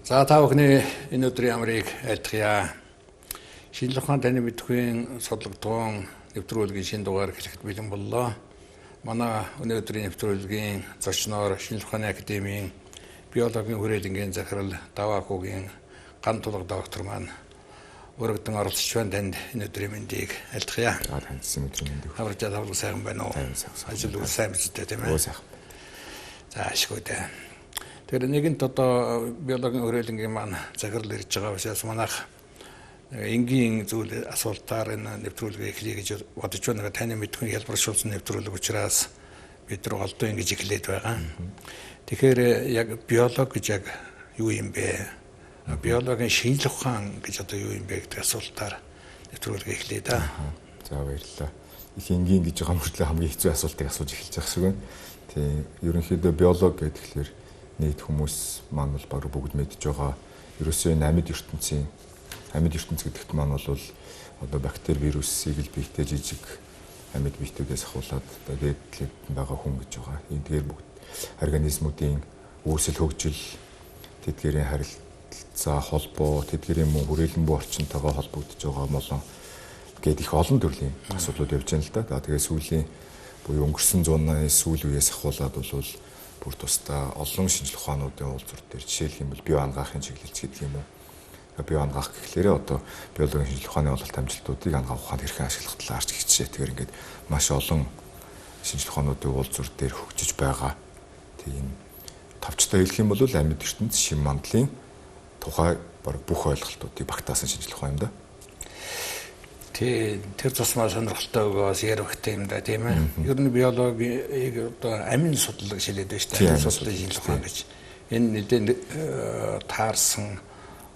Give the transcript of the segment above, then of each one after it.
За та бүхний энэ өдрийн ямрыг айлтгая. Шинжлэх ухаан таны мэдхийн судлагдсан нэвтрүүлгийн шинэ дугаар эхлэхэд бэлэн боллоо. Манай өнөөдрийн нэвтрүүлгийн зочноор Шинжлэх ухааны академийн биологийн хүрээлэнгийн захирал Даваахуугийн ган тулга доктор маань өргөдөн оролцож байна. Танд энэ өдрийн мэндийг айлтгая. Танд өдрийн мэндийг. Авраж тавлаг сайхан байна уу? Ажил үйл сайн биз дээ, тийм ээ? Сайхан. За ашгүй дээ. Тэгэхээр нэгэнт одоо биологийн хүрээлэнгийн маань захирал ирж байгаа учраас манайх энгийн зүйл асуултаар энэ нэвтрүүлгээ эхлэе гэж бодож байна. Таны мэдхэн хэлбэршүүлсэн нэвтрүүлэг учраас бид нар голдуу ингэж эхлээд байгаа. Тэгэхээр яг биолог гэж яг юу юм бэ? Биологийн шинжлэх ухаан гэж одоо юу юм бэ гэдэг асуултаар нэвтрүүлгээ эхлэе да. За баярлалаа. Их энгийн гэж байгаа мөртлөө хамгийн хэцүү асуултыг асууж эхэлж байгаа шиг байна. Тийм ерөнхийдөө биолог гэхэлэр нийт хүмүүс маань бол баг бүгд мэдж байгаа. Ерөөсөө амьд ертөнц гэдэгт маань бол одоо бактери, вирусыг л бийтэй жижиг амьд биетүүдээс ахуулаад одоо дээдлээд байгаа хүн гэж байгаа. Энэ тэгэхээр бүгд организмуудын үүсэл хөгжил, тэдгээрийн харилцаа холбоо, тэдгээрийн мөн хүрээлэн буй орчинтойгоо холбогдож байгаа молон гээд их олон төрлийн асуудлууд явж байна л да. Тэгээ сүүлийн буюу өнгөрсөн 100-ны сүүл үеэс ахуулаад бол бүр тусдаа олон шинжлэх ухаануудын уулзвар дээр жишээлх юм бол био ангаахын чиглэлч гэдэг юм уу. Био ангаах гэхлээрээ одоо биологийн шинжлэх ухааны ололт амжилтуудыг ангаах ухаанд хэрхэн ашиглах талаар арч хичээ. Тэгэхээр ингээд маш олон шинжлэх ухаануудын уулзвар дээр хөгжиж байгаа. Тийм товчтой хэлэх юм бол амьд ертөнц шин мандлын тухай баг бүх ойлголтуудыг багтаасан шинжлэх ухаан юм да. Тэр тусмаа сонирхолтой өгөөс ярихтай юм да, тийм ээ. Ер нь биологийг одоо амин судлал шилээд байна шүү дээ. Амин судлалын шинжлэх ухаан гэж. Энэ нэгэн таарсан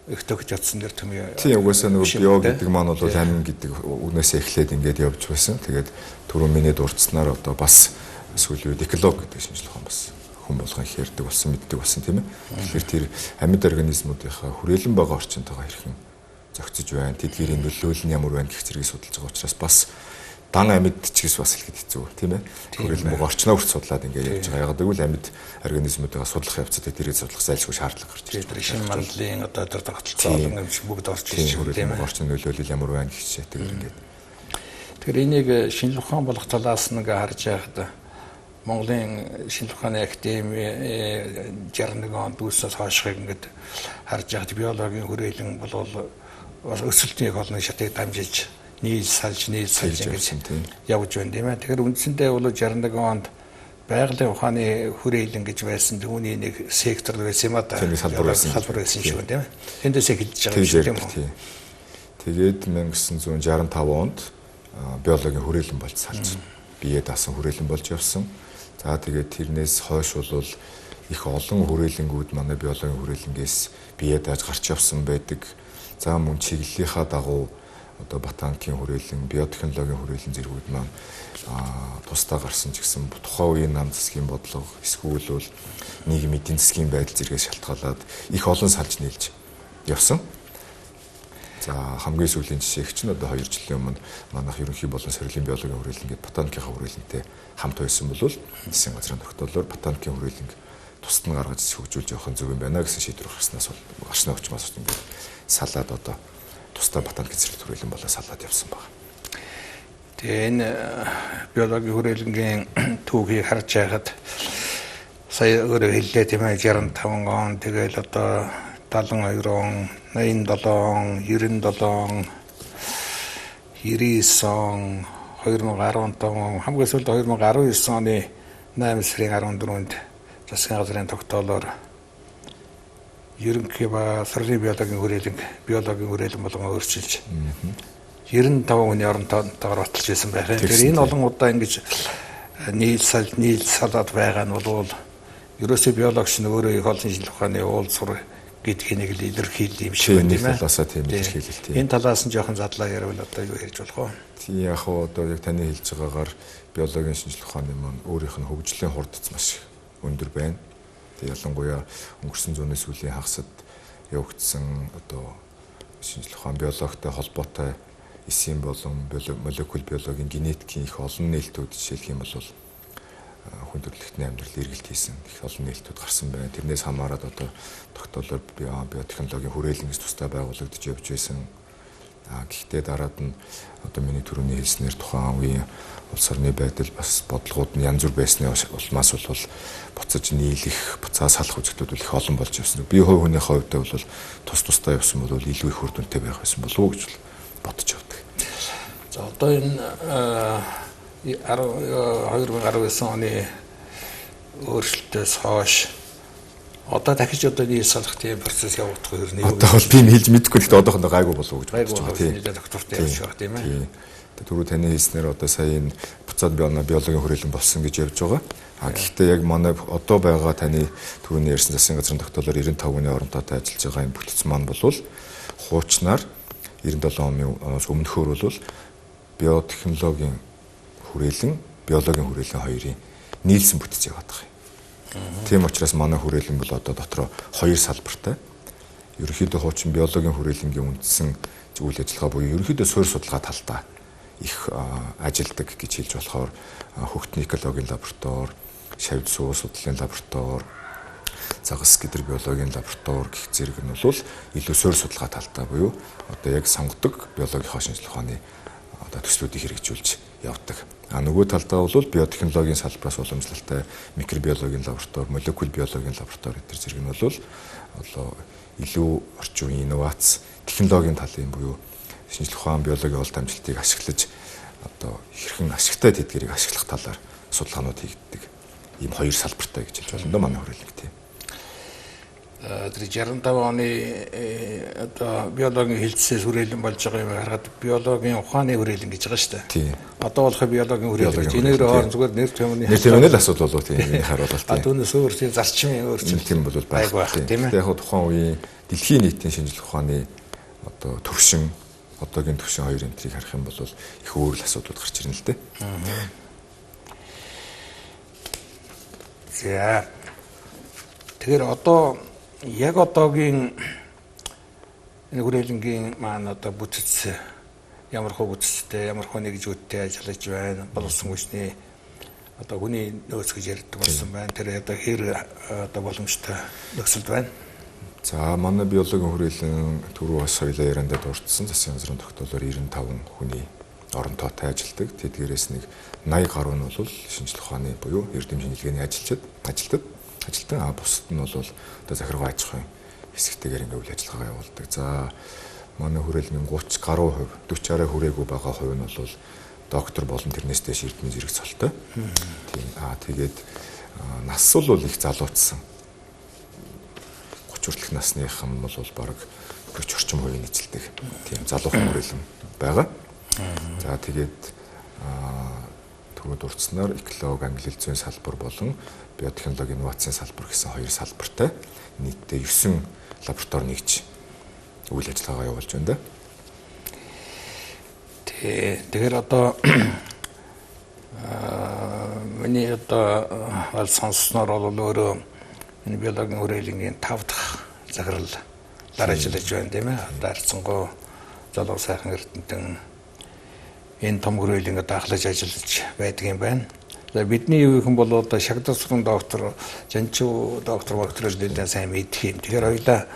их төгж ятсан нэр төмөө. Тийм угаасаа нөгөө био гэдэг маань бол амин гэдэг үгнээс эхлээд ингээд явж байсан. Тэгээд түрүү миний дурдсанаар одоо бас сүүлийн үед эколог гэдэг шинжлэх ухаан бас хүн болгон их ярьдаг болсон, мэддэг болсон тийм ээ. Тэгэхээр тэр амьд организмуудынхаа хүрээлэн байгаа орчинтойгоо хэрхэн зохицож байна. Тэдгээрийн нөлөөлөл нь ямар байна гэх зэргийг судалж байгаа учраас бас дан амьд ч гэсэн бас хэлэхэд хэцүү тийм ээ. Хүрээлэн байгаа орчноо хүрт судлаад ингээд явж байгаа. Яг гэвэл амьд организмуудыг судлах явцад тэрийг судлах зайлшгүй шаардлага гарч ирж байна. Шинэ мандлын одоо тэр тогтолцоо олон юм шиг бүгд орж ирж байна тийм ээ. Орчин нөлөөлөл ямар байна гэх чигээр ингээд. Тэгэхээр энийг шинжлэх ухаан болох талаас нь ингээд харж байхад Монголын шинжлэх ухааны академи 61 онд үүсээс хойшхыг ингээд харж байхад биологийн хүрээлэн бол бас өсөлтийн их олон шатыг дамжиж нийлсалж ингэж явж байна тийм ээ. Тэгэхээр үндсэндээ бол 61 онд байгалийн ухааны хүрээлэн гэж байсан түүний нэг сектор байсан юм а да. Салбар байсан шүү тийм ээ. Тэндээс эхэлж байгаа юм шүү тийм үү. Тэгээд 1965 онд биологийн хүрээлэн болж салж бие даасан хүрээлэн болж явсан. За тэгээд тэрнээс хойш бол их олон хүрээлэнгүүд манай биологийн хүрээлэнгээс бие дааж гарч явсан байдаг. За мөн чиглэлийнхаа дагуу одоо ботаникийн хүрээлэн, биотехнологийн хүрээлэн зэргүүд маань тусдаа гарсан ч гэсэн тухайн үеийн нам засгийн бодлого эсвэл бол нийгмийн эдийн засгийн байдал зэрэгээс шалтгаалаад их олон салж нийлж явсан. За хамгийн сүүлийн жишээг чинь одоо 2 жилийн өмнө манайх ерөнхий болон сорилын биологийн хүрээлэн гэдэг ботаникийнхаа хүрээлэнтэй хамт байсан бол засгийн газрын тогтоолоор ботаникийн хүрээлэнг тусад нь гаргаж хөгжүүлж явах нь зөв юм байна гэсэн шийдвэр гарснаас бол гарсны очмоос ингээд салаад одоо тусдаа ботаникийн зэрэг хүрээлэн болоо салаад явсан байна. Тэгээ энэ биологийн хүрээлэнгийн түүхийг харж байхад сая өөрөө хэллээ тийм ээ 65 он тэгэл одоо 72 он, 87 он, 97 99 он, 2015 он, хамгийн сүүлд 2019 оны 8 сарын 14-нд засгийн газрын тогтоолоор ерөнхий ба сорилын биологийн хүрээлэн болгон өөрчилж 95 хүний оронтойгоор баталж байсан байх. Тэгэхээр энэ олон удаа ингэж нийлсалаад байгаа нь бол ерөөсөө биологч нь өөрөө их олон шинжлэх ухааны уулзвар гэдгийг нэг л илэрхийлэл юм шиг байна тийм ээ. Талаасаа тийм илэрхийлэл тийм. Энэ талаас нь жоохон задлаа ярил одоо юу ярьж болох вэ? Тийм яг хоо одоо яг таны хэлж байгаагаар биологийн шинжлэх ухааны маань өөрийнх нь хөгжлийн хурдц маш өндөр байна. Тэгээ ялангуяа өнгөрсөн зууны сүүлийн хагасад явагдсан одоо шинжлэх ухаан биологтой холбоотой эсийн болон молекул биологийн генетикийн их олон нээлтүүд жишээлх юм бол хүн төрөлхтний амьдрал эргэлт хийсэн их олон нээлтүүд гарсан байна. Тэрнээс хамаарат одоо тогтоолоор биотехнологийн хүрээлэн гэж тусдаа байгуулагдж явж байсан. Гэхдээ дараад нь одоо миний түрүүний хэлснээр тухайн үеийн улс орны байдал бас бодлогууд нь янз бүр байсны улмаас бол буцаж нийлэх, буцаа салах үзэгдүүд их олон болж явсан. Би хувь хүний хувьд бол тусдаа явсан бол илүү их үр дүнтэй байх байсан болов уу гэж бодож явдаг. За одоо энэ 2019 оны өөрчлөлтөөс хойш одоо дахиж одоо нийт салах тийм процесс явагдах юм байна. Одоо бол би хэлж мэдэхгүй гэхдээ одоохондоо гайгүй болов уу гэж бодож байна. Тийм. Доктортой явж байгаа тийм ээ. Түрүү таны хэлснээр одоо сая энэ буцаад биологийн хүрээлэн болсон гэж явж байгаа. Гэхдээ яг манай одоо байгаа таны түрүүний ярьсан засгийн газрын тогтоолоор 95-ны оронтойтой ажиллаж байгаа энэ бүтц маань болвол хуучнаар 97 оны өмнөхөр бол биотехнологийн хүрээлэн, биологийн хүрээлэн хоёрын нийлсэн бүтц яваад байгаа юм. Тийм учраас манай хүрээлэн бол одоо дотроо хоёр салбартай. Ерөнхийдөө хуучин биологийн хүрээлэнгийн үндсэн үйл ажиллагаа буюу ерөнхийдөө суурь судалгаа талдаа их ажилдаг гэж хэлж болохоор хөгтний экологийн лаборатори, шавьд суу судлалын лаборатори, загас гидр биологийн лаборатори гэх зэрэг нь бол илүү суурь судалгаа талдаа буюу одоо яг сонгодог биологийн шинжилгээ ухааны одоо төслүүдийг хэрэгжүүлж явдаг. Нөгөө талдаа бол биотехнологийн салбараас уламжлалтай микробиологийн лаборатори, молекул биологийн лаборатори гэдэг зэрэг нь бол илүү орчин үеийн инновац технологийн талын буюу шинжилгээ ухаан биологийн ол дамжлалтыг ашиглаж одоо хэрхэн ашигтай тэдгэрийг ашиглах талаар судалгаанууд хийгддэг. Ийм хоёр салбартай гэж хэлж болно доо манай хүрээлэн тийм. Тэр 65 оны одоо биологийн хилцээс хүрээлэн болж байгаа юм харахад биологийн ухааны хүрээлэн гэж байгаа шүү дээ. Тийм. Одоо болох биологийн хүрээлэн гэж энэгээр орон зүгээр нэр томны л асуудал болов тийм энэ харуулалт. Түүнээс өөр тийм зарчмын өөрчлөлт тийм бол байхгүй тийм ээ. Яг тухайн үеийн дэлхийн нийтийн шинжилгээ ухааны одоо төвшин одоогийн төвшин хоёр энтрийг харах юм бол их өөр л асуудлууд гарч ирнэ л дээ. За. Тэгэхээр одоо яг одоогийн энэ хүрээлэнгийн маань одоо бүтц ямар хөө бүтцтэй, ямар хөө нэгжүүдтэй ажиллаж байна. Болсон хүчний одоо хүний нөөц гэж ярьдаг болсон байна. Тэр одоо хэр одоо боломжтой нөхцөлд байна. За манай биологийн хүрээлэн түрүү бас хоёлаа яриандаа дурдсан засгийн газрын тогтоолоор 95 хүний оронтойтой ажилладаг. Тэдгээрээс нэг 80 гаруй нь бол шинжилгээ ухааны буюу эрдэм шинжилгээний ажилтнууд бусад нь бол одоо захиргаа аж ахуйн хэсэгтэйгээр ингээ үйл ажиллагаа явуулдаг. За манай хүрээлэн 30 гаруй хувь 40-аараа хүрээгүй байгаа хувь нь бол доктор болон тэрнээс дэш эрдэмийн зэрэг цолтой. Тийм. Тэгээд нас бол их залуучсан. 30 хүртэлх насныхан бол бараг 40 орчим хувийн эзэлдэг. Тийм залуухан хүрээлэн байгаа. За тэгээд түрүү дурдсанаар эколог англи зүйн салбар болон биотехнологи инновацийн салбар гэсэн хоёр салбартай нийтдээ 9 лаборатори нэгж үйл ажиллагаа явуулж байна да. Тэгэхээр одоо миний одоо сонсноор бол өөрөө энэ биологийн хүрээлэнгийн 5 дахь захиралаар ажиллаж байна тийм ээ. Дарцсангоо залуу сайхан эрдэмтэн энэ том хүрээлэнгээ даахлаж ажиллаж байдаг юм байна. За бидний юу юм бол одоо шагнал доктор, жанчуу доктор нэлээд сайн мэдэх юм. Тэгэхээр хоёлаа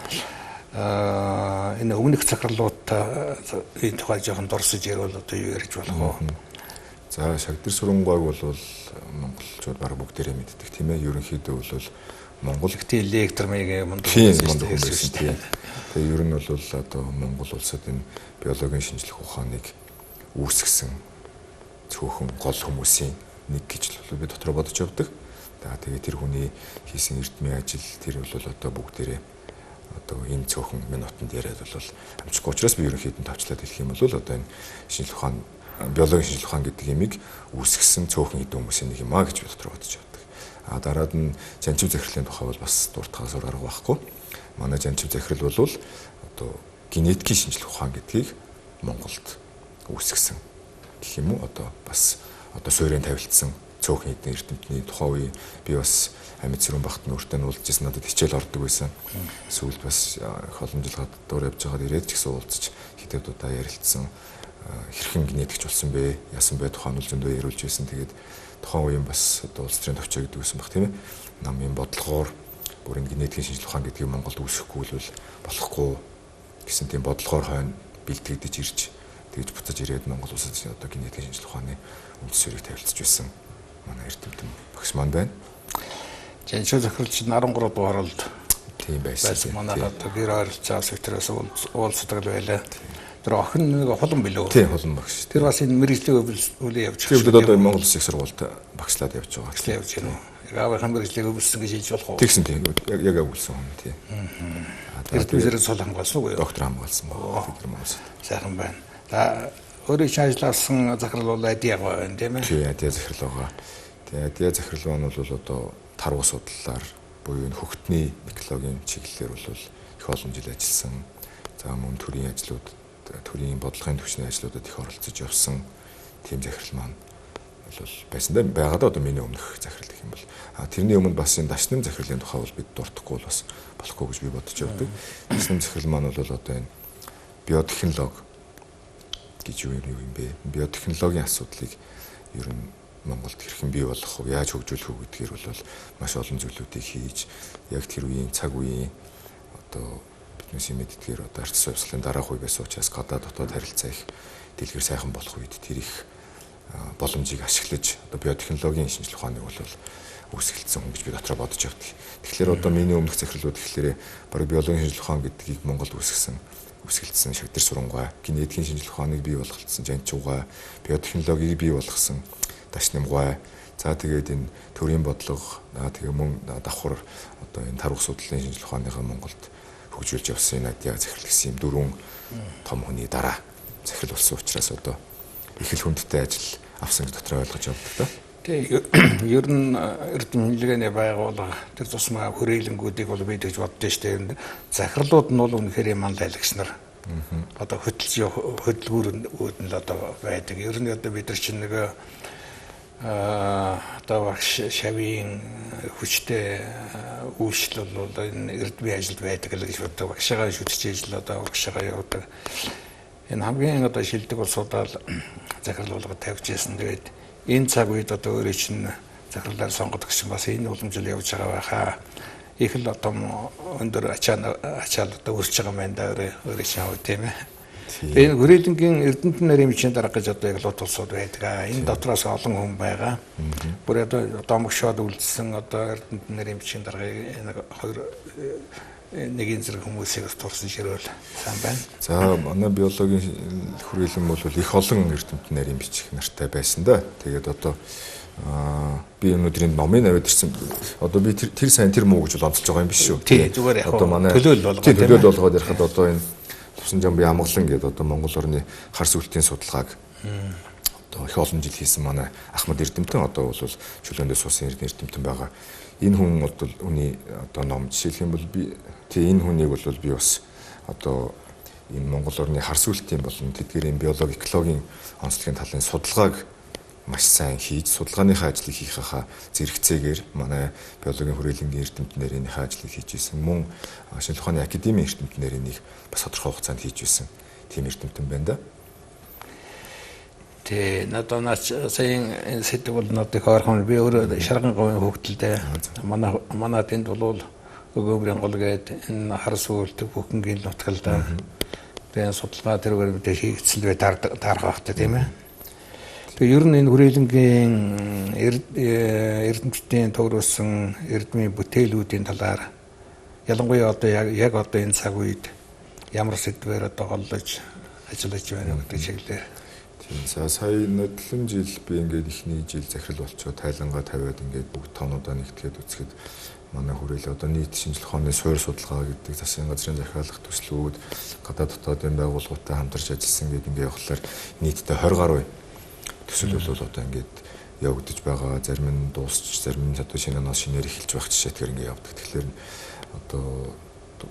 энэ өмнөх захирлуудтай энэ тухай жоохон дурсаж ярил одоо юу ярьж болох вэ? За шагнал сурунгойг бол монголчууд бараг бүгдээрээ мэддэг тийм ээ. Ерөнхийдөө бол Монгол ихтэй электромгийн мундаг хүмүүс тийм. Тэгээ ер нь бол одоо Монгол улсад энэ биологийн шинжилгээ ухааныг үүсгэсэн цөөхөн гол хүмүүсийн нэг гэж л би дотроо бодож явдаг. Тэгээ тэр хүний хийсэн эрдмийн ажил тэр бол одоо бүгдээрээ одоо энэ цөөхөн минутанд яриад бол амжихгүй учраас би ерөнхийдөө тавчлаад хэлэх юм бол одоо энэ шинжилгээ ухаан биологийн шинжилгээ ухаан гэдэг ямиг үүсгэсэн цөөхөн хэдэн хүмүүсийн нэг юм аа гэж би дотроо бодож явдаг. Дараад нь жанчив захирлын тухай бол бас дуртахаас өөр арга байхгүй. Манай жанчив захирал бол одоо генетикийн шинжилгээ ухаан гэдгийг Монголд үүсгэсэн гэх юм уу одоо бас одоо суурийн тавилтсан цөөхөн хэдэн эрдэмтний тухайн үе би бас амьд сэрүүн багт нүртээ нуулжсэн надад хичээл ордог байсан. Сүүлд бас их олон жил гадуур явж байгаад ирээд ч гэсэн уулзч хэдээд удаа ярилцсан. хэрхэн генетикч болсон бэ? Яасан бэ? Тухайн нь зөндөө яриулж байсан. Тэгээд тухайн үеийн бас одоо улс төрийн төвчөө гэдэг байсан баг тийм ээ. Намын бодлогоор бүр энэ генетикийн шинжилгээ ухаан гэдгийг Монголд үүсгэхгүй бол болохгүй гэсэн тийм бодлогоор хойно бэлтгэгдэж ирж тэгж буцаж ирээд Монгол улсад одоо генетикийн шинжилгээ ухааны үндэс суурийг тавилцж байсан манай эрдэмтэн багш маань байна. Жаншуу захиралч 13 дугаар оролд тийм байсан. Манай одоо гэр ойролцоо сектороос уулздаг байлаа. Тэр охин нэг холон билүү? Тийм, холон багш. Тэр бас энэ мэрэгжлийн өвлөө явж байгаа. Тэгээд одоо Монгол Улсын их сургуульд багшлаад явж байгаа. Багшлаад явж байна уу? Яг аавынхаа мэрэгжлийг өвлсөн гэж хэлж болох уу? Тэгсэн тийм. Яг өвлсөн юм тийм. Эрдэмтнэрээ цол хамгаалсан уу? Доктор хамгаалсан байна. Тэр Монголд. Сайхан байна. За өөрөө ч ажилласан захирал бол ADIA байна тийм ээ? Тийм, ADIA захирал байгаа. Тэгээд ADIA захирал маань бол одоо таруу судлалаар буюу энэ хөгтний экологийн чиглэлээр бол их олон жил ажилласан. За мөн төрийн ажлууд, төрийн бодлогын түвшний ажлуудад их оролцож явсан тийм захирал маань бол байсан. Байгаад одоо миний өмнөх захирал гэх юм бол тэрний өмнө бас энэ дашнам захирлын тухай бол бид дуртахгүй бол бас болохгүй гэж би бодож явдаг. Дашнам захирал маань бол одоо энэ биотехнологи гэж юу юм бэ? Биотехнологийн асуудлыг ер нь Монголд хэрхэн бий болох вэ? Яаж хөгжүүлэх вэ гэдгээр бол маш олон зүйлүүдийг хийж яг тэр үеийн цаг үеийн одоо биднээс мэддгээр одоо арчс хувьслын дараах үе байсан учраас гадаад дотоод харилцаа их дэлгэр сайхан болох үед тэр их боломжийг ашиглаж одоо биотехнологийн шинжилгээ ухааныг бол үүсгэлцсэн хүн гэж би дотроо бодож явдаг. Тэгэхээр одоо миний өмнөх захирлууд гэхлээрээ бараг биологийн шинжилгээ ухаан гэдгийг Монголд үүсгэлцсэн шагнар сургууль, генетикийн шинжилгээ ухааныг бий болгосон жанчуугай, биотехнологийг бий болгосон дашнамгай. За тэгээд энэ төрийн бодлого, тэгээ мөн давхар одоо энэ таруух судлалын шинжилгээ ухааныхаа Монголд хөгжүүлж явсан энэ ADIA захирал гэсэн юм дөрвөн том хүний дараа захирал болсон учраас одоо их л хүндтэй ажил авсан гэж дотроо ойлгож явдаг та. Тэгээ ер нь эрдэмтний байгууллага тэр тусмаа хүрээлэнгүүдийг бол бид гэж боддоо штэ. Захирлууд нь бол үнэхээр мандайлагч нар. Одоо хөдөлгүүрүүд нь л одоо байдаг. Ер нь одоо бид нар чинь нэг одоо багш шавийн хүчтэй үйлчлэл бол энэ эрдмийн ажилд байдаг л гэж боддог. Багшаа шүтж ижил одоо багшаа явдаг. Энэ хамгийн одоо шилдэг бол судаал захирал болгоод тавьж ирсэн. Тэгээд энэ цаг үед одоо өөрөө чинь захирлаар сонгодог чинь бас энэ уламжлал явж байгаа байхаа. Их л одоо өндөр ачаал одоо өрч байгаа юм да өөрөө чинь хав тийм ээ. Энэ хүрээлэнгийн эрдэмтэн нарийн бичгийн дарга гэж одоо яг лут улсууд байдаг. Энэ дотроос олон хүн байгаа. Бүр одоо домогшоод үлдсэн одоо эрдэмтэн нарийн бичгийн даргыг нэг хоёр нэгэн зэрэг хүмүүсийг тулсан ширүүл сайн байна. За манай биологийн хүрээлэн бол их олон эрдэмтэн нарийн бичих нартай байсан да. Тэгээд одоо би өнөөдрийн номын аваад ирсэн. Одоо би тэр сайн тэр муу гэж онцолж байгаа юм биш шүү. Тийм зүгээр яг одоо манай төлөөл болгоод ярихад одоо энэ Тусан Жамбын амгалан гэдэг одоо Монгол орны хар сүлтийн судалгааг одоо их олон жил хийсэн манай Ахмад эрдэмтэн одоо бол чөлөөндөө суусан эрдэмтэн байгаа. Энэ хүн бол үний одоо ном жишээлх юм бол би энэ хүнийг бол би бас одоо энэ Монгол орны хар сүлтийн болон тэдгээрийн биологи экологийн онцлогийн талын судалгааг маш сайн хийж судалгааныхаа ажлыг хийхээ зэрэгцээгээр манай биологийн хүрээлэнгийн эрдэмтнэрийнхээ ажлыг хийж исэн мөн шинжилгээ ухааны академийн эрдэмтнэрийг бас тодорхой хугацаанд хийж исэн тийм эрдэмтэн байна да. Тэ надад сайн энэ сэдв бол надад ойрхон би өөрөө Шарган говийн хөвгөлтэй манай тэнд бол өгөөмрийн гол гээд энэ хар сүлт бүхэнгийн нутгалда тэгээ судалгаа тэргээр мэдээ хийгдсэн бай таарах багтаа тийм ээ. Тэгээ ер нь энэ хүрээлэнгийн эрдэмтдийн төвөрсөн эрдмийн бүтээлүүдийн талаар ялангуяа одоо яг одоо энэ цаг үед ямар сэдвээр одоо голлож ажиллаж байна гэдэг чиглэлээр. Тийм. За сая 7 жил би ингээд ихний жил захирал болчихоо тайлангаа тавиад ингээд бүгд тоонуудаа нэгтгэхэд үцхэд манай хүрээлэн одоо нийт шинжилгээ ухааны суурь судалгаа гэдэг засгийн газрын захиалгах төслүүд гадаад дотоодын байгууллагуудтай хамтарч ажилласан гэдэг ингээд явахлаар нийтдээ 20 гаруй төсөл бол одоо ингээд явагдаж байгаа. Зарим нь дуусч, зарим нь одоо шинэ оноос шинээр эхэлж байх жишээтгэр ингээд явдаг. Тэгэхээр одоо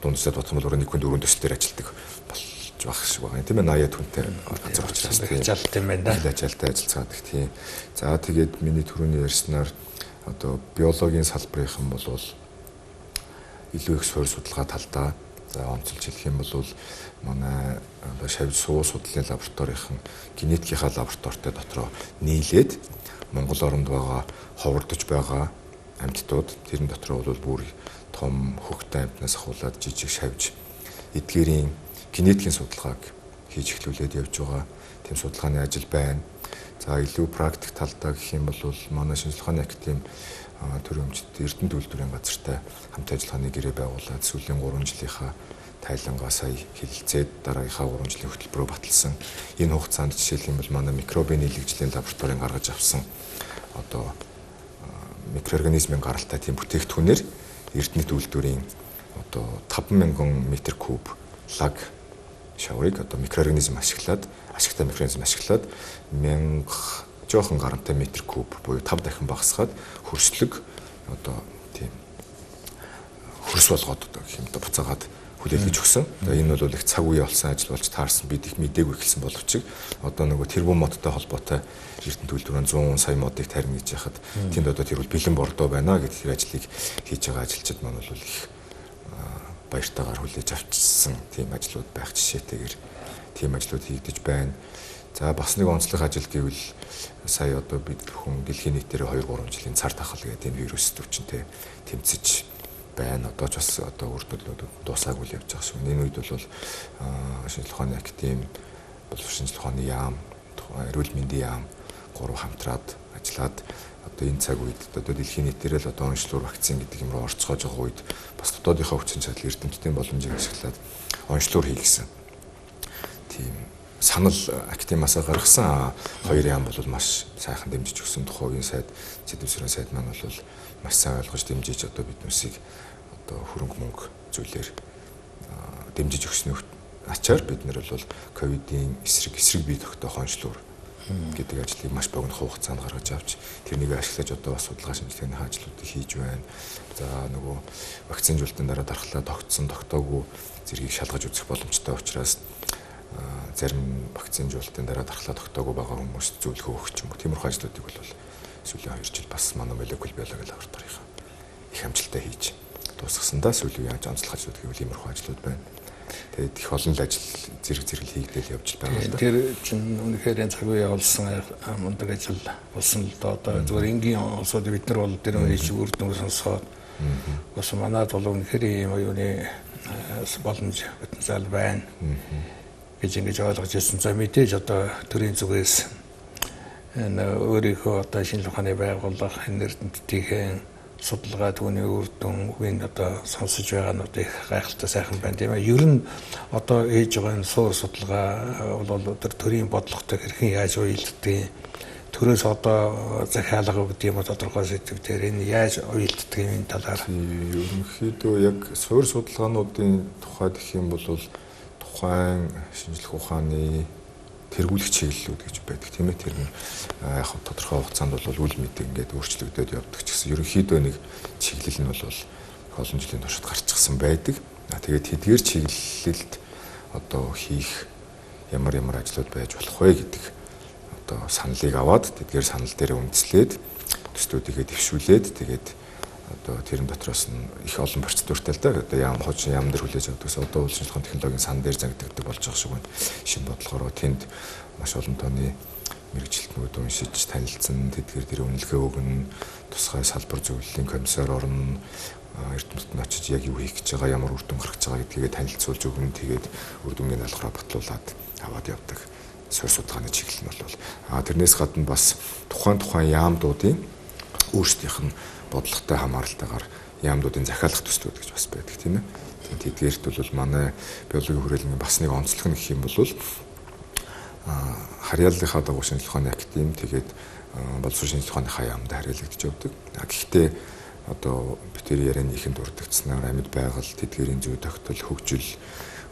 дундсад бодсон бол нэг хүн дөрөв төслөөр ажилладаг болж байх шиг байгаа. Тийм ээ 80 хүнтэй газар учраас ажилт юм байна да. Ажилттай ажиллацгаадаг тийм. За тэгээд миний түрүүний ярьснаар одоо биологийн салбарынхан бол илүү их суурь судалгаа талдаа За онцолж хэлэх юм бол манай шавж суу судлалын лабораторийн генетикийн лабораторитой дотроо нийлээд Монгол оронд байгаа ховордож байгаа амьтдууд тэрэн дотроо бол бүр том хөхтэй амьтнаас ахуулаад жижиг шавж эдгээрийн генетикийн судалгааг хийж эхлүүлээд явж байгаа. Тийм судалгааны ажил байна. За илүү практик талдаа гэх юм бол манай шинжилгээ ухааны академи төрийн өмчт Эрдэнэт үйлдвэрийн газартай хамт ажиллагааны гэрээ байгуулад сүүлийн 3 жилийнхаа тайлангаа сая хэлэлцээд дараагийнхаа 3 жилийн хөтөлбөрөөр баталсан. Энэ хугацаанд жишээлх юм бол манай микробын нийлэгжлийн лабораторийн гаргаж авсан одоо микроорганизмын гаралтай тийм бүтээгдэхүүнээр Эрдэнэт үйлдвэрийн одоо 50000 м3 лаг шаврыг одоо микроорганизм ашигтай микроорганизм ашиглаад 1000 жоохон гарантай метр куб буюу 5 дахин багасгаад хөрслөг одоо тийм хөрс болгоод одоо гэх юм да буцаагаад хүлээлгэж өгсөн. Тэгээ энэ бол их цаг үе болсон ажил болж таарсан бид их мдээгүй эхэлсэн боловч одоо нөгөө термомодтой холбоотой Эрдэнэт үйлдвэрийн 100 сая модыг тарина гэж яхад тэнд одоо тэр бол бэлэн бордоо байна гэдэг тэр ажлыг хийж байгаа ажилчид маань бол их баяртайгаар хүлээж авчирсан тийм ажлууд байх жишээтэйгээр тийм ажлууд хийгдэж байна. За бас нэг онцлог ажил гэвэл сая одоо бид бүхэн дэлхийн нийтээр 2-3 жилийн цар тахал гэдэг энэ вирус төвчөнтэй тэмцэж байна. Одоо ч бас одоо үр төлөвлөлт дуусаагүй л явж байгаа шүү. Энэ үед бол шинжилгээ ухааны академи, боловсрол шинжилгээ ухааны яам, эрүүл мэндийн яам 3 хамтраад ажиллаад одоо энэ цаг үед одоо дэлхийн нийтээр л одоо онцлог вакцин гэдэг юм руу орцгоож байгаа үед бас дотоодынхаа хүчин чадал эрдэмтдийн боломжийг ашиглаад онцлог хийгсэн. Тийм санал академиасаа гаргасан 2 яам бол маш сайхан дэмжиж өгсөн. Тухайн үеийн сайд Сэдвсрийн сайд маань бол маш сайн ойлгож дэмжиж одоо биднүүсийг одоо хөрөнгө мөнгө зүйлээр дэмжиж өгснөөр ачаар бид нэр бол ковидын эсрэг бие тогтоох онцлог гэдэг ажлыг маш богино хугацаанд гаргаж авч тэрнийг ашиглаж одоо бас судалгаа шинжилгээний ажлуудыг хийж байна. За нөгөө вакцинжуулалтын дараа дархлаа тогтоогүй зэргийг шалгаж үзэх боломжтой учраас зарим вакцинжуулалтын дараа дархлаа тогтоогүй байгаа хүмүүст зөвлөгөө өгөх юм. Тиймэрхүү ажлуудыг бол сүүлийн 2 жил бас манай молекул биологи лабораторийн их амжилттай хийж дуусгасандаа сүүлийн яаж онцлог ажлууд гэвэл иймэрхүү ажлууд байна. Тэгээд их олон ажил зэрэг хийгдэл явж байгаа л да. Тэр чинь үнэхээр цаг үе олсон мундаг ажил болсон л да. Одоо зөвхөн энгийн улсууд бид нар бол тэр үеийн үр дүн сонсоод бас манайд бол үнэхээр ийм оюуны боломж потенциал байна гэж ингэж ойлгож ирсэн. За мэдээж одоо төрийн зүгээс энэ өөрийнхөө одоо шинжилгээ ухааны байгууллага энэ эрдэмтдийн судалгаа түүний үр дүнг одоо сонсож байгаа нь их гайхалтай сайхан байна тийм ээ. Ер нь одоо ээж байгаа энэ суур судалгаа бол өдөр төрийн бодлоготой хэрхэн яаж уялддаг төрөөс одоо захиалга гэдэг юм тодорхой сэдвээр энэ яаж уялддаг юм талаар ерөнхийдөө яг суур судалгаануудын тухайд гэх юм бол тухайн шинжилгээ ухааны тэргүүлэх чиглэлүүд гэж байдаг тийм ээ. Тэр нь яг тодорхой хугацаанд бол үл мэд ингээд өөрчлөгдөд явдаг ч гэсэн ерөнхийдөө нэг чиглэл нь бол олон жилийн туршид гарчихсан байдаг. Тэгээд тэдгээр чиглэлд одоо хийх ямар ажлууд байж болох вэ гэдэг одоо саналыг аваад тэдгээр санал дээр үндэслээд төслүүдийгээ дэвшүүлээд тэгээд одоо тэрэн дотроос нь их олон процедуртай л да. Одоо яам хожим яам дээр хүлээж авдагс одоо уул шинжилгээний технологийн сан дээр зангиддаг болж байгаа шиг байна. Шинэ бодлогоор тэнд маш олон тооны мэрэгчлэтнүүд уншиж танилцсан тэдгээр тэр үнэлгээ өгнө. Тусгай салбар зөвлөлийн комиссар орно. Эрдэмтэд нь очиж яг юу хийх гэж байгаа, ямар үр дүн гаргаж байгаа гэдгийг танилцуулж өгнө. Тэгээд үр дүнгийн даалгавраа батлуулаад аваад явдаг. Суур судалгааны чиглэл нь бол тэрнээс гадна бас тухайн яамдуудын өөрсдийнх нь бодлоготой хамааралтайгаар яамдуудын захиалах төслүүд гэж бас байдаг тийм ээ. Тэдгээрт бол манай биологийн хүрээлэнгийн бас нэг онцлог нь гэх юм бол харьяаллынхаа дагуу шинжилгээ ухааны академи тэгээд боловсрол шинжилгээ ухааныхаа яамд харьяалагдж явдаг. Гэхдээ одоо битэр ярианы ихэнд дурддагцснаар амьд байгаль, тэдгээрийн зүй тогтол, хөгжил,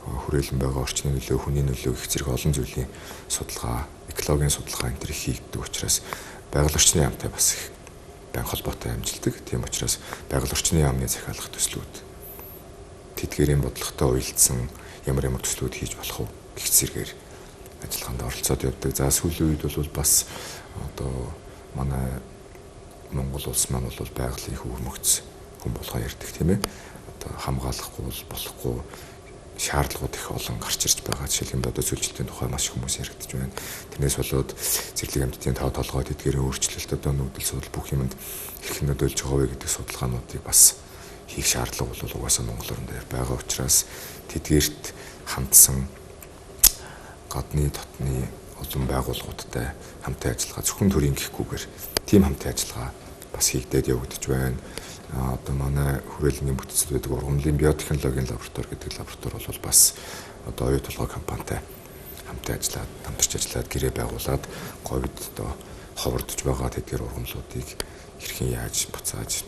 хүрээлэн байгаа орчны нөлөө, хүний нөлөө гэх зэрэг олон зүйлийн судалгаа, экологийн судалгаа энэ төр хийгддэг учраас байгаль орчны яамтай бас их байн холбоотой амжилтдаг. Тийм учраас байгаль орчны яамны захиалах төслүүд тэдгээрийн бодлоготой уялдсан ямар төслүүд хийж болох вэ гэх зэрэгээр ажиллагаанд оролцоод явдаг. За сүүлийн үед бол бас одоо манай Монгол улс маань бол байгалийн их өвөрмөгц хүн болгоо ярьдаг тийм ээ. Одоо хамгаалахгүй болохгүй шаардлагууд их олон гарч ирж байгаа. Жишээлбэл одоо зөвлөлтийн тухай маш их хүмүүс яригдж байна. Тэрнээс болоод зэрлэг амьтдын тоо толгой тэдгээрээ өөрчлөлт одоо нүүдэл судал бүх юмд хэрхэн нөлөөлж байгаа вэ гэдэг судалгаануудыг бас хийх шаардлага бол угаасаа Монгол орнд байгаа учраас тэдгээрт хандсан гадны дотны олон байгууллагуудтай хамтын ажиллагаа зөвхөн төрийн гэхгүйгээр тийм хамтын ажиллагаа бас хийгдээд явагдаж байна. Одоо манай хүрээлэнгийн бүтцэд байдаг ургамлын биотехнологийн лаборатори гэдэг лаборатори бол бас одоо оюу толгой компанитай хамтан хамтарч ажиллаад гэрээ байгуулад говьд одоо ховордож байгаа тэдгээр ургамлуудыг хэрхэн яаж буцааж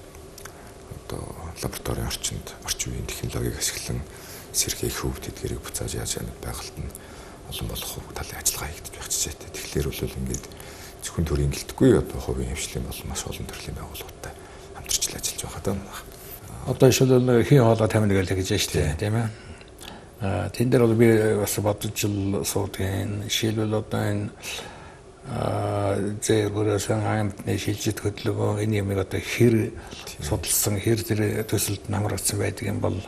одоо лабораторийн орчинд орчин үеийн технологиг ашиглан сэргээх хөв тэдгэрийг буцааж яаж байгальд нь олон болох талын ажиллагаа хийгдэж байх жишээтэй. Тэгэхээр бол ингээд зөвхөн төрийн гэлтгүй одоо хувийн хвшлийн бол маш олон төрлийн байгууллагатай хамтарч ажиллаж байгаа даа. Одоо жишээлбэл хий хоолой тамина гэж хэлж штэ тийм ээ. Тэн дээр бол би бас бодож л суудгийн жишээлбэл одоо энэ зээгүүрээс амтны шилжид хөдөлгөөн энэ юмыг одоо хэр судалсан хэр тэр төсөлд намрагдсан байдаг юм бол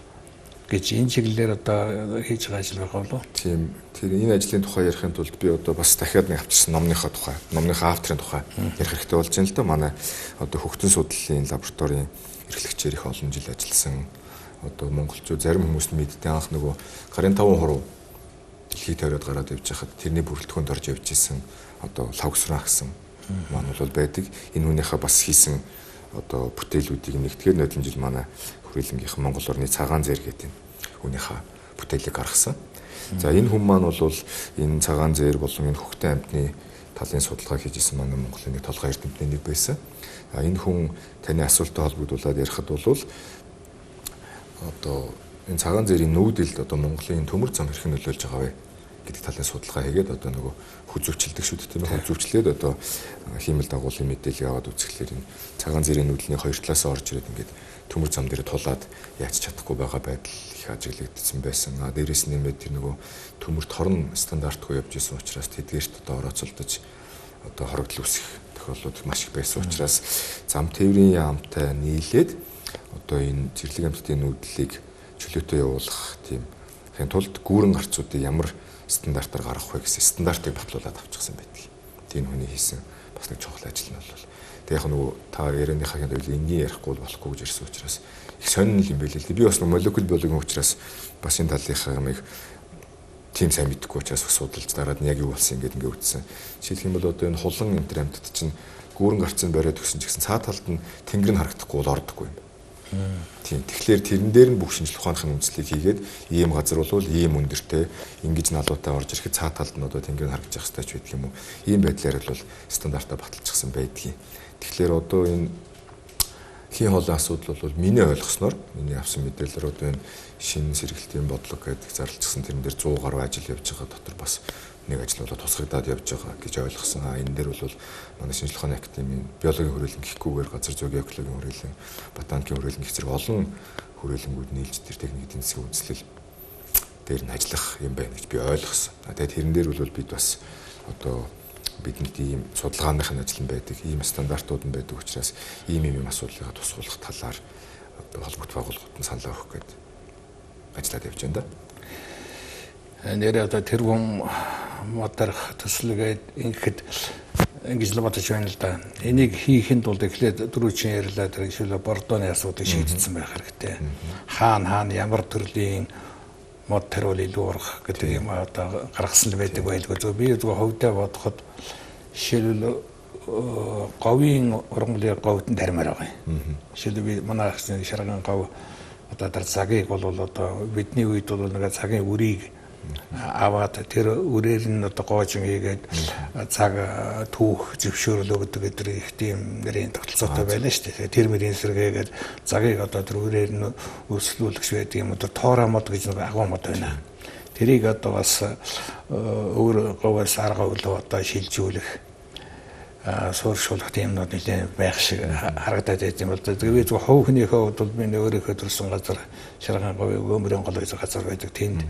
гэж энэ чиглэлээр одоо хийж байгаа ажил байгаа болов. Тийм. Тэр энэ ажлын тухай ярихын тулд би одоо бас дахиад нэг авчирсан номныхоо тухай, номныхоо авторын тухай ярих хэрэгтэй болж байна л да. Манай одоо хөгтөн судлалын лабораторийн эрхлэгчээр их олон жил ажилласан одоо монголчууд зарим хүмүүс нь мэддэг анх нөгөө гарын 5 хуруу дэлхийд тойроод гараад явж хахад тэрний бүрэлдэхүүнд орж явж исэн одоо лавгсраа гэсэн маань бол байдаг. Энэ хүнийхээ бас хийсэн одоо бүтээлүүдийг нэгтгэр нодлон жил манай хүрээлэнгийнхэн Монгол орны цагаан зэр гэдэг хүнийхээ бүтээлийг гаргасан. За энэ хүн маань бол энэ цагаан зэр болон энэ хөхтөн амьтны талын судалгаа хийж исэн манай Монголын нэг толгой эрдэмтний нэг байсан. Энэ хүн таны асуулттай холбогдуулаад ярихад бол одоо энэ цагаан зэрийн нүүдэлд одоо Монголын төмөр зам хэрхэн нөлөөлж байгаа вэ гэдэг талын судалгаа хийгээд одоо нөгөө хүзүүчилдэг шүү дээ тийм ээ. Хүзүүчлээд одоо хиймэл дагуулын мэдээлэл аваад үзэхлээр энэ цагаан зэрийн нүүдлийн хоёр талаас орж ирээд ингээд төмөр зам дээр тулаад яаж чадахгүй байгаа байдал их ажиглагдсан байсан. Дээрээс нэмээд тэр нөгөө төмөрт хорон стандартгүй явж исэн учраас тэдгээрт одоо орооцолдож одоо хорогдол үүсэх тохиолдлууд маш их байсан учраас зам тээврийн яамтай нийлээд одоо энэ зэрлэг амьтдын нүүдлийг чөлөөтэй явуулах тийм хэн тулд гүүрэн гарцуудыг ямар стандартаар гаргах вэ гэсэн стандартыг батлуулаад авчихсан байдаг. Тийм хүний хийсэн бас нэг чухал ажил нь бол. Тэгээ яг нөгөө та ярианыхаа хэмжээнд үл энгийн ярихгүй болохгүй гэж ирсэн учраас их сонирхол юм байл л. Би бас молекул биологийн учраас бас энэ талынхаа юмыг тийм сайн мэдэхгүй учраас бас судалж дараад нь яг юу болсон ингээд үтсэн. Жишээлх юм бол одоо энэ хулан энтер амьтад чинь гүүрэн гарцыг бариад өгсөн ч гэсэн цаа талд нь тэнгэр нь харагдахгүй бол ордоггүй юм. Тийм. Тэгэхээр тэрэн дээр нь бүх шинжлэх ухааныхын үндэслэлийг хийгээд ийм газар бол ийм өндөртэй ингэж налуутай орж ирэхэд цаа талд нь одоо тэнгэр нь харагдаж явах хэрэгтэй ч байдаг юм уу. Ийм байдлаар бол стандартаа баталчихсан байдгийг. Тэгэхээр одоо энэ хий хоолой асуудал бол миний ойлгосноор миний авсан мэдээлэлээр одоо энэ шинэ сэргэлтийн бодлого гэдэг зарлцсан тэрэн дээр 100 гаруй ажил явж байгаа дотор бас нэг ажил болоод тусгагдаад явж байгаа гэж ойлгосон. Энэ дээр бол манай шинжлэх ухааны академийн биологийн хүрээлэн гэхгүйгээр газар зүйн экологийн хүрээлэн, ботаникийн хүрээлэн гэх зэрэг олон хүрээлэнгүүд нийлж тэр техник эдийн засгийн үндэслэл дээр нь ажиллах юм байна гэж би ойлгосон. Тэгээд тэрэн дээр бол бид бас одоо бидэнд ийм судалгааныхын ажил нь байдаг, ийм стандартууд нь байдаг учраас ийм асуудлыг тусгуулах талаар одоо холбогд байгууллагууд нь санал өгөх гэдэг ажиллаад явж байна да. Нэрээ одоо тэргүүн модарах төслөгээд ингээд ингэж л бодож байна л да. Энийг хийхэд бол эхлээд дөрөвчин ярьлаа тэр жишээлбэл бордооны асуудыг шийдсэн байх хэрэгтэй. Хаана ямар төрлийн мод тэрүүл илүү урах гэдэг юм одоо гаргасан л байдаг байлгүй. Би зөвхөн хөвдөө бодоход жишээлбэл говийн ургамлын говьд нь тармаар байгаа юм. Жишээлбэл би манай шарган говь одоо тэр цагийг бол одоо бидний үед бол нэг цагийн үрийг аваад тэр үрээр нь одоо гоожин хийгээд цаг түүх зөвшөөрөл өгдөг гэдэг их тийм нэрийн тогтолцоотой байна шүү дээ. Тэр мөрийн сэргээгээд цагийг одоо тэр үрээр нь өсвөлгч байдаг юм одоо тоороо мод гэж нэг агуу мод байна. Тэрийг одоо бас өөр говьоос арга өглөө одоо шилжүүлэх сууршуулах юмнууд нэлээд байх шиг харагдаад байт юм бол тэгээд зөв хов хөнийхөө хувьд бол би өөрийнхөө төрсэн газар шарган говь өмөрийн гол газар байдаг тэнд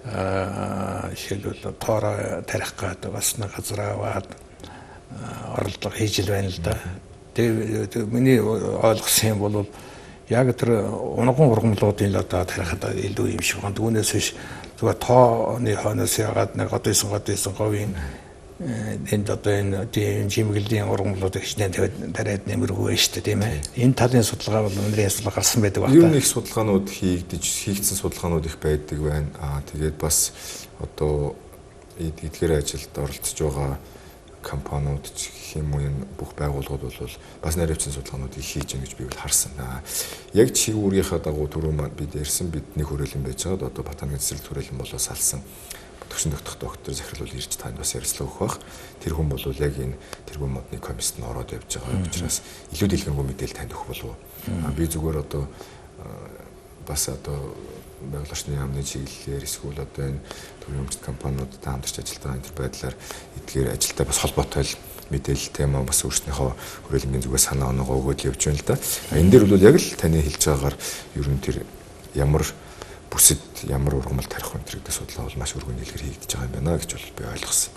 жишээлбэл тоороо тарих гэдэг бас нэг газар аваад оролдлого хийж л байна л да. Тэгээд миний ойлгосон юм бол яг тэр унган ургамлуудын л одоо тарихад илүү юм шиг байна. Түүнээс биш зүгээр тооны хойноос ягаад нэг одоо исэн говийн энд одоо энэ жимгэлийн ургамлууд ихнээ тавиад нэмэргүй байна шүү дээ, тийм ээ. Энэ талын судалгаа бол өнөөдрийн судалгаа гарсан байдаг байна. Ер нь их судалгаанууд хийгдсэн судалгаанууд их байдаг байна. Тэгээд бас одоо эдгээр ажилд оролцож байгаа компаниуд гэх юм уу энэ бүх байгууллагууд бол бас наривчлан судалгаануудыг хийж байгаа гэж би бол харсан. Яг чигүүрийнхаа дагуу түрүү бид ярьсан бидний хүрээлэн байж байгаад одоо ботаник цэцэрлэг хүрээлэн болоо салсан төгсөн доктор захирал бол ирж танд бас ярилцлага өгөх бах. Тэр хүн бол яг энэ тэргуун модны комиссд ороод явж байгаа учраас илүү дэлгэрэнгүй мэдээлэл танд өгөх болов. Би зүгээр одоо бас одоо байгууллагын яамны чиглэлээр эсвэл одоо энэ төрийн өмчт компаниудтай хамтарч ажилладаг энэ байдлаар эдгээр ажилтай бас холбоотой мэдээлэлтэй маа бас өөрснийхөө хүрээлэнгийн зүгээс санаа оноогоо өгөөд явж байна л да. Энэ дээр бол яг л таны хэлж байгаагаар ер нь тэр ямар бүсэд ямар ургамал тарих вэ гэдэг судлаа бол маш өргөн дэлгэр хийгдэж байгаа юм байна гэж бол би ойлгосон.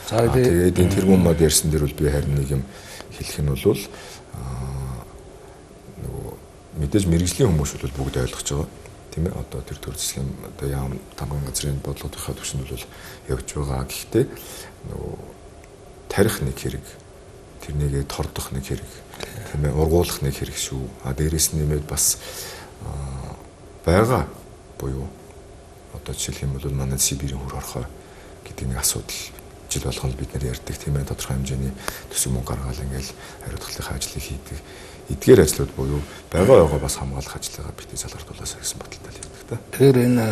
За тэгээд энэ тэргуун мод ярьсан дээр бол би харин нэг юм хэлэх нь бол нөгөө мэдээж мэрэгжлийн хүмүүс бол бүгд ойлгож байгаа. Тийм ээ одоо тэр төр засгийн одоо яам тамган газрын бодлогынхаа түвшинд бол явж байгаа. Гэхдээ нөгөө тарих нэг хэрэг, тэрнийгээ тордох нэг хэрэг, тийм ээ ургуулах нэг хэрэг шүү. Дээрээс нь нэмээд бас байгаа буюу одоо жишээлх юм бол манай Сибирийн хөр орхоо гэдэг нэг асуудал жил болгоно бид нэр ярьдаг тийм ээ тодорхой хэмжээний төсөв мөнгө гаргаад ингээл хариуцлагын ажлыг хийдэг. Эдгээр ажлууд буюу байгаа бас хамгаалах ажлыг битгий залгартуулаасаа гэсэн бодолтой л ярьдаг та. Тэгэхээр энэ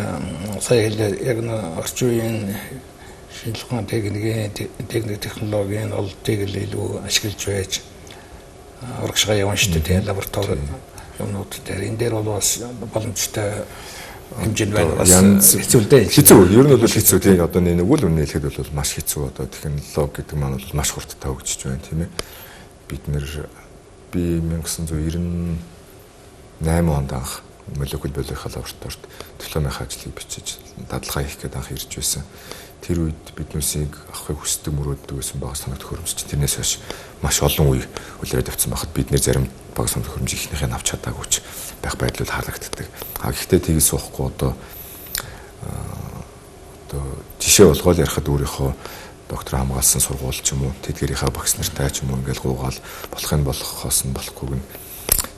сая хэлээ яг н орчин үеийн шинжлэх ухааны техник технологийн олдыг л илүү ашиглаж байж урагшгаа явна шүү дээ лаборатори юмнууд дээр энэ дээр бол бас боломжтой хэмжээнд байна бас хэцүүтэй. Хэцүү. Ер нь бол хэцүү тийм одоо нэг үл үнэ хэлэхэд бол маш хэцүү одоо технологи гэдэг маань бол маш хурдтай хөгжиж байна тийм ээ. Би 1998 онд анх молекул биологийн лабораторид дипломын ажлыг бичиж дадлага хийх гээд анх ирж байсан. Тэр үед биднээсийг авахыг хүсдэг мөрөөддөг байсан баг санаа төхөөрөмж. Тэрнээс хойш маш олон үе үлрээд авсан байхад бид нэр зарим баг санаа төхөөрөмж ихнийхээ авч чадаагүй ч байх байдлууд харагддаг. Гэхдээ тгийж суухгүй одоо жишээ болгоод ярихад өөрийнхөө доктор хамгаалсан сургууль ч юм уу тэдгэрийнхээ багш нартай ч юм уу ингээл гуугаал болохын болохоос нь болохгүйг нь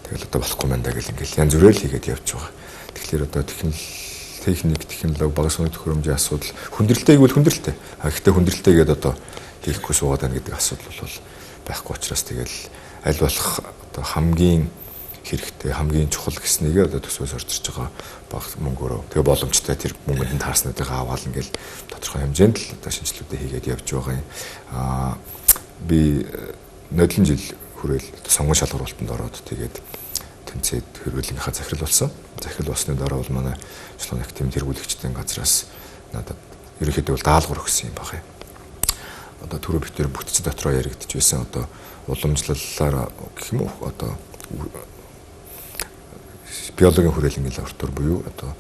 тэгэл одоо болохгүй мэн даа гэл ингээл янз бүрэл хийгээд явж байгаа. Тэгэхээр одоо технологи багш санаа төхөөрөмжийн асуудал хүндрэлтэй гэвэл хүндрэлтэй. Гэхдээ хүндрэлтэйгээд одоо хийхгүй суугаад байна гэдэг асуудал бол байхгүй учраас тэгэл аль болох одоо хамгийн хэрэгтэй хамгийн чухал гэснийг одоо төсвөөс орчирч байгаа баг мөнгөөрөө тэгээ боломжтой тэр мөнгөнд таарснуудыг аваад ингээл тодорхой хэмжээнд л одоо шинжилгүүдээ хийгээд явж байгаа юм. Би нодлон жил хүрээл сонгон шалгуулалтанд ороод тэгээд тэнцээд хөрвөлийнхаа захирал болсон. Захирал болсны дараа бол манай Жолооны академийн тэргүүлэгчдийн газраас надад ерөнхийдөө бол даалгавар өгсөн юм байна. Одоо түрүү битэр бүтц дотроо яригдж байсан одоо уламжлалаар гэх юм уу одоо биологийн хүрээлэнгийн лаборатори буюу одоо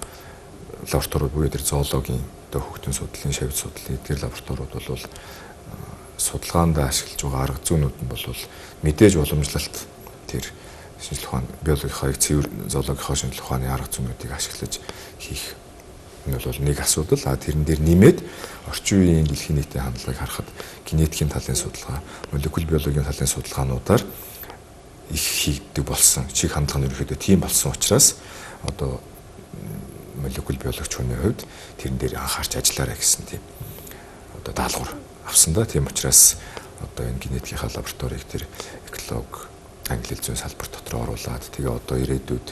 лаборатори буюу тэр зоологийн одоо хөгтөн судлалын шавьд судлалын эдгээр лабораториуд бол судалгаанд ашиглаж байгаа арга зүйнүүд нь бол мэдээж уламжлалт тэр шинжлэх ухааны биологийнхаа цэвэр зоологийнхаа шинжлэх ухааны арга зүйнүүдийг ашиглаж хийх энэ бол нэг асуудал. Тэрэн дээр нэмээд орчин үеийн дэлхийн нийтийн хандлагыг харахад генетикийн талын судалгаа, молекул биологийн талын судалгаануудаар их хийгддэг болсон. Чиг хандлага нь ерөөхдөө тийм болсон учраас одоо молекул биологч хүний хувьд тэрэн дээр анхаарч ажиллаарай гэсэн тийм одоо даалгавар авсан да. Тийм учраас одоо энэ генетикийн лабораторийг тэр эколог англи хэл зүйн салбар дотор оруулаад тэгээ одоо ирээдүйд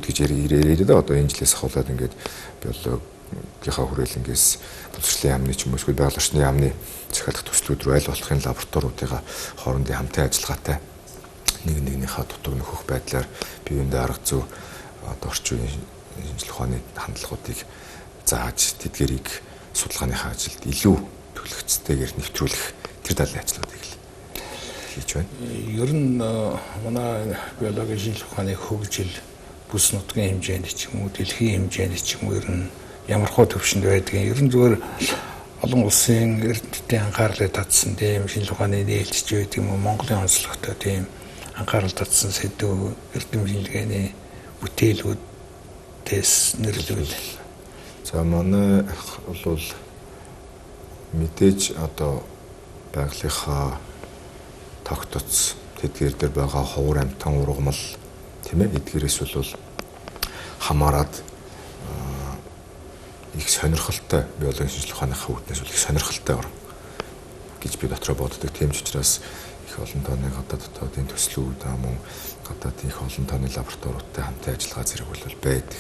гэж ирээд одоо энэ жилээс ахуулаад ингээд биологийнхаа хүрээлэнгээс боловсролын яамны ч юм уу эсвэл байгалийн яамны захиалгах төслүүд рүү аль болохын лабораториудын хоорондын хамтын ажиллагаатай нэгнийхээ дутуу нөхөх байдлаар биеиндээ арга зүй одоо орчин үеийн шинжлэх ухааны хандлагуудыг зааж тэдгэрийг судалгааныхаа ажилд илүү төлөвлөгцтэйгээр нэвтрүүлэх тэр талын ажлуудыг л хийж байна. Ер нь манай биологийн шинжлэх ухааны хөгжил бүс нутгийн хэмжээнд ч юм уу дэлхийн хэмжээнд ч юм уу ер нь ямархуу төвшөнд байдгийг ер нь зүгээр олон улсын эрдэмтдийн анхаарлыг татсан тийм шинжлэх ухааны нээлтч байдаг юм уу Монголын онцлогтой тийм анхаарал татсан сэдв эрдэмтний бүтээлүүдээс нэрлэвэл. За манай бол мэдээж одоо байгалийнхаа тогтоц тэдгээр дээр байгаа ховор амтан ургамал тийм ээ эдгээрээс бол хамаарад их сонирхолтой биологийн шинжилгээ ухааныхаа үүднээс бол их сонирхолтой орн гэж би дотроо боддог. Тийм ч учраас их олон тооны гадаад дотоодын төслүүд мөн гадаад их олон тооны лабораториудтай хамтын ажиллагаа зэрэг бол байдаг.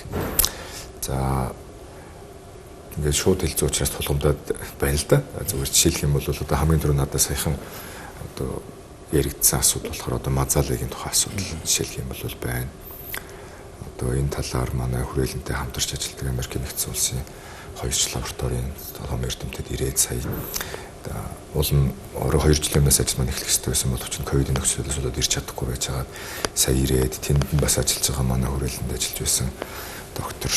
За ингээд шууд хэлцүү учраас тулгамдаад байна л да. Зүгээр жишээлх юм бол одоо хамгийн түрүү надад саяхан одоо яригдсан асуудал болохоор одоо мазаалыгийн тухай асуудал жишээлх юм бол байна. Одоо энэ талаар манай хүрээлэнтэй хамтарч ажилладаг Америкийн нэгдсэн улсын хоёрч лабораторийн том эрдэмтэд ирээд сая улам орой 2 жилээс ажил маань эхлэх хэрэгтэй байсан боловч ковидын нөхцөлөөс болоод ирч чадахгүй байж байгаа. Сая ирээд тэнд бас ажиллаж байгаа манай хүрээлэнд ажиллаж байсан доктор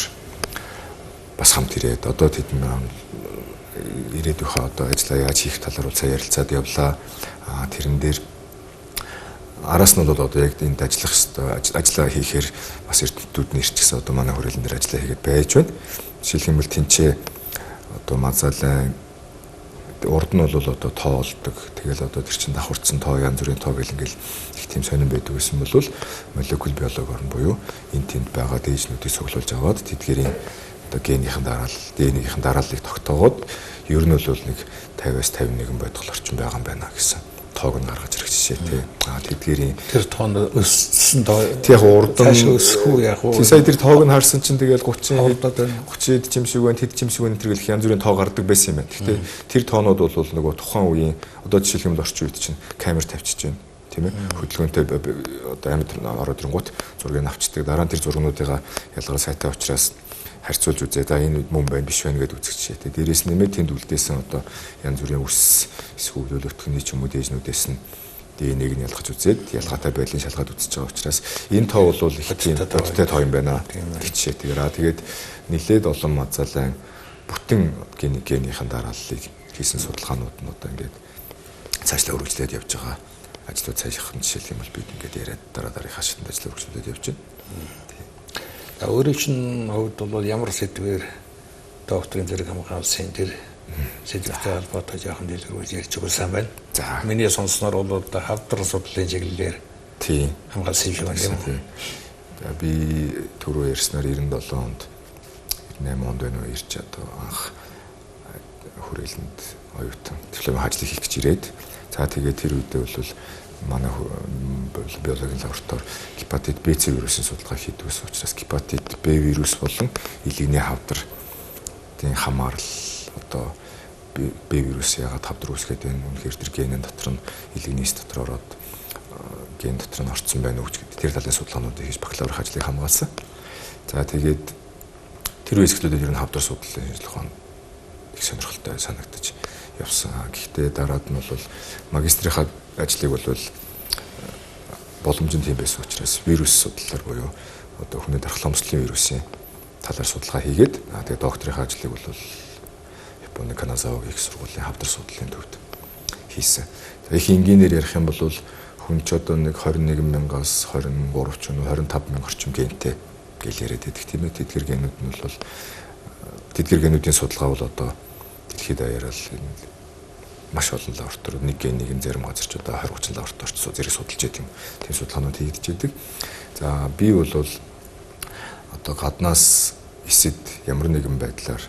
бас хамт ирээд одоо тэдэн ирээдүйнхээ одоо ажлаа яаж хийх талаар бол сая ярилцаад явлаа. Тэрэн дээр араас нь бол одоо яг энд ажиллах хэвээр ажиллаа хийхээр бас эрдэмтдүүд нь ирчихсэн одоо манай хүрээлэн дээр ажиллаа хийгээд байж байна. Жишээлх юм бол тэнцээ одоо мазаалай урд нь бол одоо тоолдог. Тэгэл одоо тэр чин давхарцсан тоо янз бүрийн тоо гэл ингээл их тийм сонирн байдаг гэсэн бол молекул биологи орн буюу энэ тэнд байгаа дээжнүүдийг цуглуулж аваад тэдгээрийн одоо генийхэн дараалал, ДНХ-ийн дарааллыг тогтоогоод ер нь бол нэг 50-аас 51 бодгол орчим байгаа юм байна гэсэн тоог нь гаргаж ирэх жишээ тий. Тэдгээрийн тэр тоонд өссөн тоо тий яг урдан өсөх үү яг уу. Тий сая тэр тоог нь харсан чинь тэгэл 30 жим шиг байна, тэд жим шиг байна тэр гэх янз бүрийн тоо гардаг байсан юм байна. Гэхдээ тэр тоонууд бол нөгөө тухайн үеийн одоо жишээлх юм бол орчин үед чинь камер тавьчихж байна. Тийм ээ хөдөлгөөнтэй одоо амьд ороод ирэнгүүт зургийг авчдаг. Дараа нь тэр зургнуудыгаа ялгараа сайтаа учраас харьцуулж үзээ. За энэ мөн байна биш байна гэдээ үзэх жишээ. Дээрээс нэмээд тэнд үлдээсэн одоо янз бүрийн үс эсвэл өлөтгөний ч юм уу дээжнүүдээс нь ДНХ-г нь ялгаж үзээд ялгаатай байдлыг шалгаад үзэж байгаа учраас энэ тоо бол их тийм бодтой тоо юм байна гэх жишээ. Тэгээд нэлээд олон мазаалайн бүтэн генийхэн дарааллыг хийсэн судалгаанууд нь одоо ингээд цаашлаа үргэлжлээд явж байгаа. Ажлууд цаашхан жишээлх юм бол бид ингээд яриад дараагийнхаа шатнд ажил үргэлжлүүлээд явж байна. Өөрийн чинь хувьд бол ямар сэдвээр докторийн зэрэг хамгаалсан тэр сэдвтэй холбоотой жоохон дэлгэрүүлж ярьж өгсөн байна. За миний сонссноор бол одоо хавдар судлалын чиглэлээр тийм хамгаалсан юм байна. За би түрүү ярьснаар 97 онд 98 онд байна уу ирж одоо анх хүрээлэнд оюутан дипломын ажлыг хийх гэж ирээд за тэгээд тэр үедээ бол манай биологийн лаборатори гепатит B-C вирусын судалгаа хийдэг ус учраас гепатит B вирус болон илэгний хавдар тийм хамаарал одоо B вирус яагаад хавдар үүсгээд байна үнэхээр тэр генийн дотор нь илэгнийс дотор ороод ген дотор нь орцсон байна уу гэдэг тэр талын судалгаануудыг хийж бакалаврын ажлыг хамгаалсан. За тэгээд тэр үеэсгэлүүдэд ер нь хавдар судлалын шинжилгээ ухаан их сонирхолтой санагдаж явсан. Гэхдээ дараад нь бол магистрийнхаа ажлыг бол боломжтой юм байсан учраас вирус судлалаар буюу одоо хүний дархлаамслын вирусын талаар судалгаа хийгээд тэгээд докторийн ажлыг бол Японы Каназавагийн их сургуулийн хавдар судлалын төвд хийсэн. За их энгийнээр ярих юм бол хүн ч одоо нэг 21,000-аас 23 ч 25,000 орчим гентэй гэж яриад байдаг тийм ээ. Тэдгэр генүүд нь бол тэдгэр генүүдийн судалгаа бол одоо дэлхийд даяараа маш олон лаборатори нэг генийг зарим газар ч одоо 20-30 лабораторич зэрэг судалж байдаг юм. Тийм судалгаанууд хийгдэж байдаг. За би бол одоо гаднаас эсэд ямар нэгэн байдлаар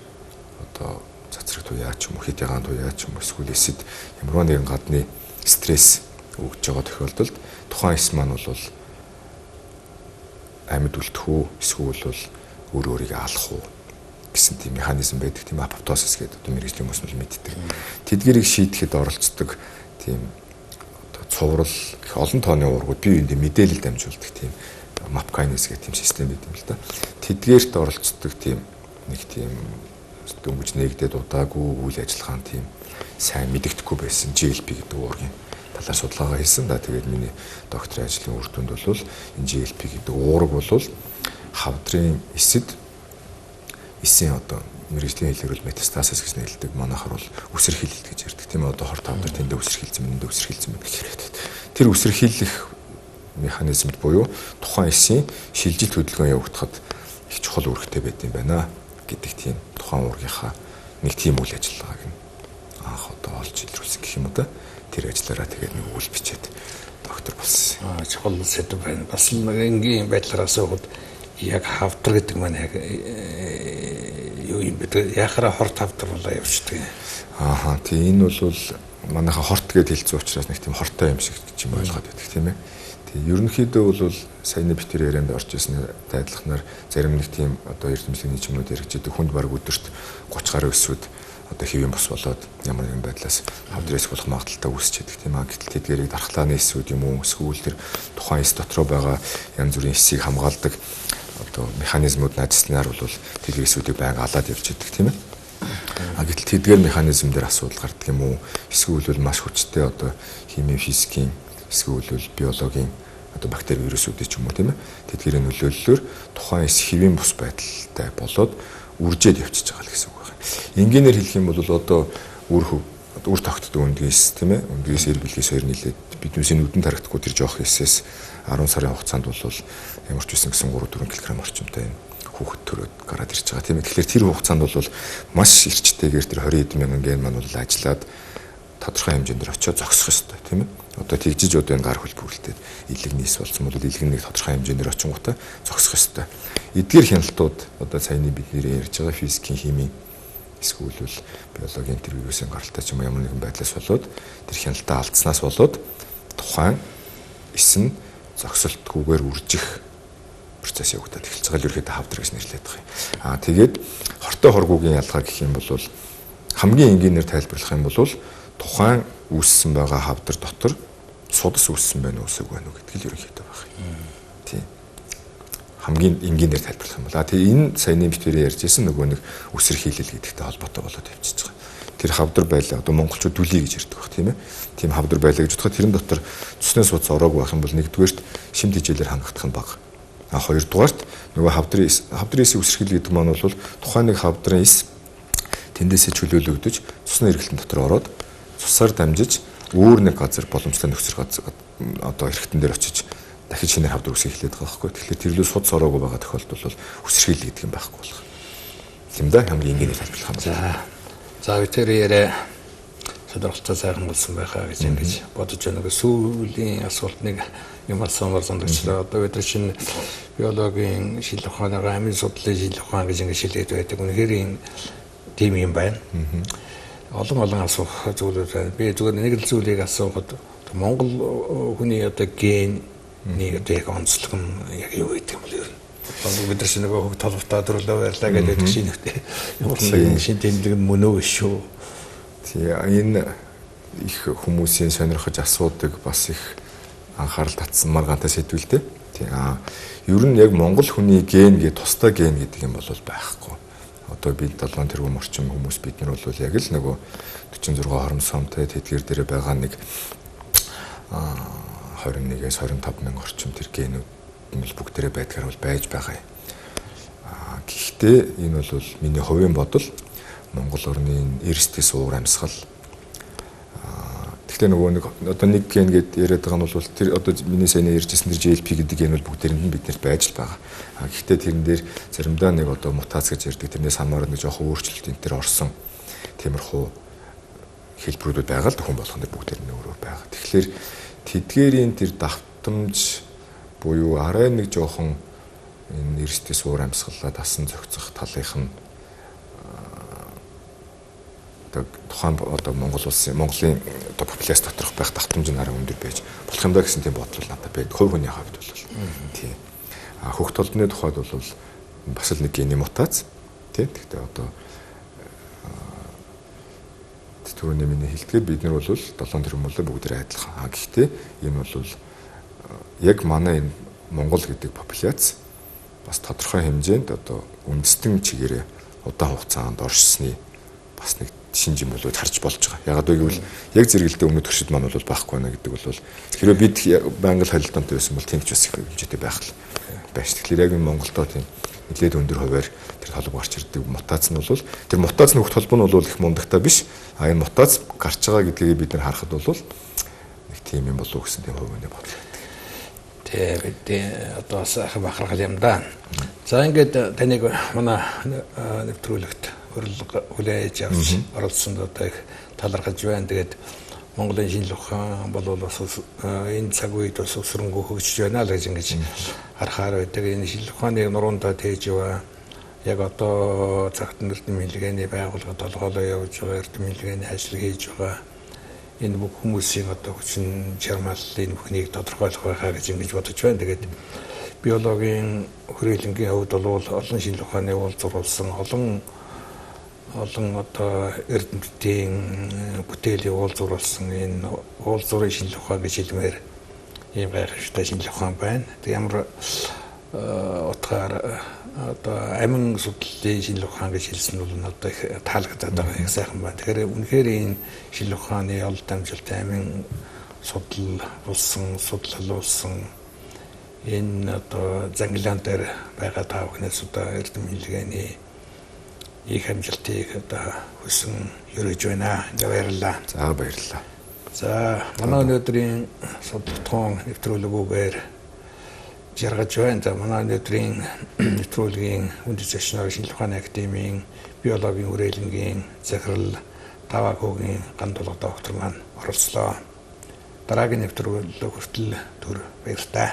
одоо цацраг туяа ч юм уу хэд ягаан туяа ч юм уу эсвэл эсэд ямар нэгэн гадны стресс өгж байгаа тохиолдолд тухайн эс маань бол амьд үлдэх үү эсвэл бол өөрийгөө алах уу гэсэн тийм механизм байдаг. Тийм апоптозис гэдэг одоо мэргэжлийн хүмүүс нь мэддэг. Тэдгэрийг шийдэхэд оролцдог тийм одоо цуврал их олон тооны уургууд бие биендээ мэдээлэл дамжуулдаг тийм мапкайнес гэх тийм систем байдаг юм л да. Тэдгээрт оролцдог тийм нэг тийм дөнгөж нэгдээд удаагүй үйл ажиллагаан тийм сайн мэдэгдэхгүй байсан GLP гэдэг уургийн талаар судалгаа хийсэн. Тэгээд миний докторийн ажлын үр дүнд бол энэ GLP гэдэг уурга бол хавдрын эсийн одоо мэргэжлийн хэлээр бол метастасис гэж нэрлэдэг. Манайхаар бол үсэрхийлэлт гэж ярьдаг. Тийм ээ одоо хорт хавдар тэндээ үсэрхийлсэн, мэндээ үсэрхийлсэн байна. Тэр үсэрхийлэх механизмд буюу тухайн эсийн шилжилт хөдөлгөөн явагдахад их чухал үүрэгтэй байд юм байна гэдэг тийм тухайн уургийнхаа нэг тийм үйл ажиллагааг нь анх одоо олж илрүүлсэн гэх юм уу да. Тэр ажиллаараа тэгээд нэг үйл бичээд доктор болсон. Чухал сэдв байна. Бас энгийн байдлаар асуухад яг хавдар гэдэг маань яг юу юм бэ? Яхаараа хорт хавдар болоо явчихдаг. Тийм энэ бол манайха хорт гэдээ хэлцүү учраас нэг тийм хортой юм шиг ч юм ойлгоод байдаг тийм ээ. Тэгээ ерөнхийдөө бол саяны битэр ярианд орж ирсэн тайлхнаар зарим нэг тийм одоо эрдэмтлийн нийгмүүд хэрэгжиж хүнд бараг өдөрт 30 гаруй өсвүүд одоо хэвийн бос болоод ямар нэгэн байдлаас хавдрээс болох магадaltaй үүсч яадаг тийм аа. Гэтэл тэдгэрийг дархлааны эсвүүд юм уу эсвэл тэр тухайн эс дотроо байгаа янз бүрийн эсийг хамгаалдаг одоо механизмууд найдснаар бол тэдгээр эсвүүдийг байнга алаад явж идэг тийм ээ. Гэтэл тэдгээр механизм дээр асуудал гардаг юм уу? Эсвэл маш хүчтэй одоо химийн, физикийн, эсвэл биологийн одоо бактери, вирусуудын ч юм уу тийм ээ. Тэдгээрийн нөлөөллөөр тухайн эс хэвийн бус байдалтай болоод үржээд явчихж байгаа л гэсэн үг байна. Энгийнээр хэлэх юм бол одоо үр тогтдог үндгээс тийм ээ. Үндгээс эр бэлгээс хоёр нийлээд биднээс нүдэн тарагдахгүй тэр жоох эсээс 10 сарын хугацаанд бол ямар ч үсэн гэсэн 3-4 кг орчимтай юм. Хүүхэд төрөөд гараад ирж байгаа тийм ээ. Тэгэхээр тэр хугацаанд бол маш эрчтэйгээр тэр 20 эд мянган ген маань бол ажиллаад тодорхой хэмжээнд очиод зогсох ёстой тийм ээ. Одоо тэгжиж одоо энэ гар хөлбөрлөлтөд илэг нийс болсон бол илэг нэг тодорхой хэмжээнд очингуудаа зогсох ёстой. Эдгээр хяналтууд одоо саяны бид нэр ярьж байгаа физикийн, химийн эсвэл биологийн тэр вирусын гаралтай ч юм ямар нэгэн байдлаас болоод тэр хяналтаа алдснаас болоод тухайн эс нь зогсолтгүйгээр үржих процесс явагдаад эхэлж байгаа л ерөөхдөө хавдар гэж нэрлэдэг юм. Тэгээд хортой хоргуугийн ялгаа гэх юм бол хамгийн энгийнээр тайлбарлах юм бол тухайн үүссэн байгаа хавдар дотор судас үүссэн байна уу эсвэл байна уу гэдэг л ерөнхийдөө байх юм. Тийм. Хамгийн энгийнээр тайлбарлах юм бол тэгээ энэ саяны битэрийн ярьж ирсэн нөгөө нэг үсэр хийлэл гэдэгтэй холбоотой болоод явчихж байгаа. Тэр хавдар байлаа одоо монголчууд дүлий гэж ярьдаг баг тийм ээ. Тийм хавдар байлаа гэж бодоход тэрэн дотор цусны судас ороогүй байх юм бол нэгдүгээрт шимт хичээлээр хангагдах нь бага. Хоёрдугаарт нөгөө хавдрын эсийн үсэрхэл гэдэг маань бол тухайн нэг хавдрын эс тэндээсээ чөлөөлөгдөж цусны эргэлтэн дотор ороод цусаар дамжиж өөр нэг газар боломжтой нөхцөл газар одоо эргэтэн дээр очиж дахиж шинээр хавдар үсэх эхлэх байгаа байхгүй. Тэгэхээр тэрлүү судас ороогүй байгаа тохиолдолд бол үсэрхэл гэдэг юм байхгүй болох. Тийм да хамгийн энгийнээр тайлбарлах юм байна. За тэр яриа сонирхолтой сайхан болсон байхаа гэж ингэж бодож байна. Сүүлийн асуулт нэг юм асуумаар санагдчихлаа. Одоо бид чинь биологийн шинжилгээ ухаанаар амин судлалын шинжилгээ ухаан гэж ингэ шилээд байдаг. Үнэхээр тийм юм байна. Олон асуух зүйлүүд байна. Би зүгээр нэг л зүйлийг асуухад Монгол хүний одоо гений одоо яг онцлог нь яг юу гэдэг юм бол ер нь. Бид нар нөгөө хөг толботой төрлөө байрлаа гэдэг шинэхтэй. Ямар шин тэмдэг нь мөн үү шүү. Тийм энэ их хүмүүсийн сонирхож асуудаг бас их анхаарал татсан маргаантай сэдвэлтэй. Тийм ер нь яг монгол хүний ген гэдэг тусдаа ген гэдэг юм бол байхгүй. Одоо бид 7 тэрбум орчим хүмүүс бид нар бол яг л нөгөө 46 хоромсоомтой тэдгээр дээр байгаа нэг 21-ээс 25 мянган орчим тэр генүүд энэ бол бүгдээрээ байдгаар бол байж байгаа юм. Гэхдээ энэ бол миний хувийн бодол Монгол орны эрсдэс уур амьсгал. Гэхдээ нөгөө нэг одоо нэг ген гэд яриад байгаа нь бол тэр одоо миний саяны ярьжсэн тэр GLP гэдэг ген бол бүгдээрэнд нь биднэрт байж л байгаа. Гэхдээ тэрэн дээр заримдаа нэг одоо мутац гэж ярьдаг тэрнээс хамаарат нэг жоохон өөрчлөлт энэ төр орсон тиймэрхүү хэлбэрүүд байгаа л хүн болгоно бүгдээр нь өөрөө байгаа. Тэгэхээр тэдгээрийн тэр давтамж буюу арай нэг жоохон энэ эрсдэс уур амьсгалаа дасан зохицох талынх нь тухайн одоо Монгол улсын Монголын одоо популяц доторх байх давтамж нь арай өндөр байж болох юм даа гэсэн тийм бодол надад байдаг. Хувь хүний хавьд бол тийм. Хөх толдны тухайд бол бас л нэг гений мутац тийм. Гэхдээ одоо түрүүний миний хэлдгээр бид нар бол 7 тэрбум бүгдээр адилхан. Гэхдээ энэ бол яг манай энэ Монгол гэдэг популяц бас тодорхой хэмжээнд одоо үндэстэн чигээрээ удаан хугацаанд оршсны бас нэг шинж юм болоод харж болж байгаа. Ягаад гэвэл яг зэрэгэлдээ өмнөд төршид маань бол байхгүй байна гэдэг бол хэрвээ бид байнга л холилдонтой байсан бол тэмч бас их хэмжээтэй байх л байж. Тэгэхээр яг энэ Монголдоо тийм нэлээд өндөр хувиар тэр толгой гарч ирдэг мутац нь бол тэр мутацны хөвгт холбоо нь бол их мундагтай биш. Энэ мутац гарч байгаа гэдгийг бид нар харахад бол нэг тийм юм болов уу гэсэн тийм хувийн бодлоо. Тэгээд одоо сайхан бахархал юм да. За ингээд таныг манай нэвтрүүлэгт хүлээж авч оролцсонд одоо их талархаж байна. Тэгээд Монголын шинжлэх ухаан бол бас энэ цаг үед бас өсрөнгөө хөгжиж байна л гэж ингэж харахаар байдаг. Энэ шинжлэх ухааны нуруундаа тээж яваа яг одоо цагтан эрдэм хэлгээний байгууллагад толгойлоо явж байгаа, эрдэм хэлгээний ажил хийж байгаа энэ бүх хүмүүсийн одоо хүчин чармайллын бүхнийг тодорхойлох байхаа гэж ингэж бодож байна. Тэгээд биологийн хүрээлэнгийн хувьд бол олон шинжлэх ухааны уулзуулсан олон одоо эрдэмтдийн бүтээлийн уулзуулсан энэ уулзуурын шинжлэх ухаан гэж хэлмээр ийм гайхалтай шинжлэх ухаан байна. Тэг ямар утгаар одоо амин судлалын шинжлэх ухаан гэж хэлсэн бол одоо их таалагдаад байгаа их сайхан байна. Тэгэхээр үнэхээр энэ шинжлэх ухааны олд амжилттай амин судлалуулсан энэ одоо зангилаан дээр байгаа таа бүхнээс одоо эрдэм хэлгээний их амжилтыг одоо хүсэн өргөж байна. Баярлалаа. За баярлалаа. За манай өнөөдрийн судалгаан нэвтрүүлгүүгээр жаргаж байна. За манай өнөөдрийн нэвтрүүлгийн үндэс зочноор шинжлэх ухааны академийн биологийн хүрээлэнгийн захирал Таваагийн гандулга доктор маань оролцлоо. Дараагийн нэвтрүүлэг хүртэл түр баярлалаа.